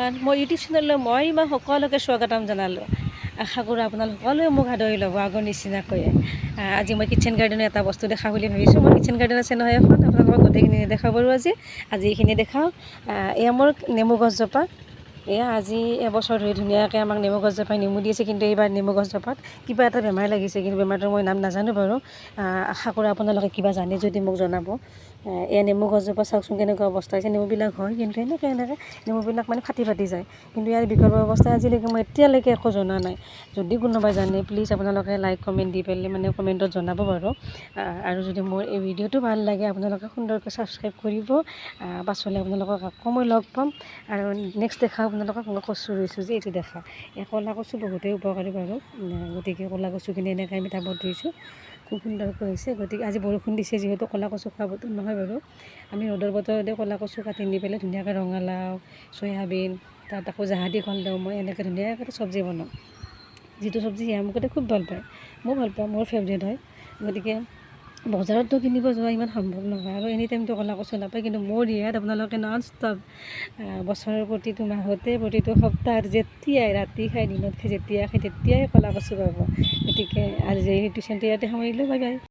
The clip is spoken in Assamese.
এভৰিৱান মোৰ ইউটিউব চেনেললৈ মই ইমান সকলোকে স্বাগতম জনালোঁ। আশা কৰোঁ আপোনালোক সকলোৱে মোক আদৰি ল'ব আগৰ নিচিনাকৈয়ে। আজি মই কিটচেন গাৰ্ডেনৰ এটা বস্তু দেখা বুলি ভাবিছোঁ। মোৰ কিটচেন গাৰ্ডেন আছে নহয় এখন, আপোনালোকক গোটেইখিনি নেদেখাব পাৰোঁ আজি এইখিনি দেখাওঁ। এয়া মোৰ নেমু গছজোপা। এয়া আজি এবছৰ ধৰি ধুনীয়াকৈ আমাক নেমু গছজোপাই নেমু দি আছে, কিন্তু এইবাৰ নেমু গছজোপাত কিবা এটা বেমাৰ লাগিছে, কিন্তু বেমাৰটোৰ মই নাম নাজানো বাৰু। আশা কৰোঁ আপোনালোকে কিবা জানে যদি মোক জনাব। এয়া নেমু গছজোপা চাওকচোন কেনেকুৱা অৱস্থা হৈছে। নেমুবিলাক হয়, কিন্তু এনেকৈ নেমুবিলাক মানে ফাটি যায়। কিন্তু ইয়াৰ বিকল্প অৱস্থা আজিলৈকে মই এতিয়ালৈকে একো জনা নাই। যদি কোনোবাই জানে প্লিজ আপোনালোকে লাইক কমেণ্ট দি পেলাই মানে কমেণ্টত জনাব বাৰু। আৰু যদি মোৰ এই ভিডিঅ'টো ভাল লাগে আপোনালোকে সুন্দৰকৈ ছাবস্ক্ৰাইব কৰিব। পাছলৈ আপোনালোকক আকৌ মই লগ পাম। আৰু নেক্সট দেখাওঁ আপোনালোকক মই কচু ৰুইছোঁ যে এইটো দেখা। এই ক'লা কচু বহুতেই উপকাৰী বাৰু। গতিকে ক'লা কচুখিনি এনেকৈ আমি টাবত ৰুইছোঁ, খুব সুন্দৰকৈ হৈছে। গতিকে আজি বৰষুণ দিছে যিহেতু ক'লা কচু খোৱা বতৰ নহয় বাৰু। আমি ৰ'দৰ বতৰতে ক'লা কচু কাটি নি পেলাই ধুনীয়াকৈ ৰঙালাও, চয়াবিন, তাত আকৌ জাহাদী কল দিওঁ মই, এনেকৈ ধুনীয়াকৈ চব্জি বনাওঁ। যিটো চব্জি সেয়া মোক খুব ভাল পায়, মই ভাল পাওঁ, মোৰ ফেভৰেট হয়। গতিকে বজাৰততো কিনিব যোৱা ইমান সম্ভৱ নহয়, আৰু এনি টাইমটো ক'লা কচু নাপায়। কিন্তু মোৰ ইয়াত আপোনালোকে নন ষ্টপ বছৰৰ প্ৰতিটো মাহতে প্ৰতিটো সপ্তাহত যেতিয়াই ৰাতি খাই দিনত খাই যেতিয়াই খাই তেতিয়াই ক'লা কচু পাব। গতিকে আজি এই টিউশ্যনটো ইয়াতে সামৰিলোঁ, বাই বাই।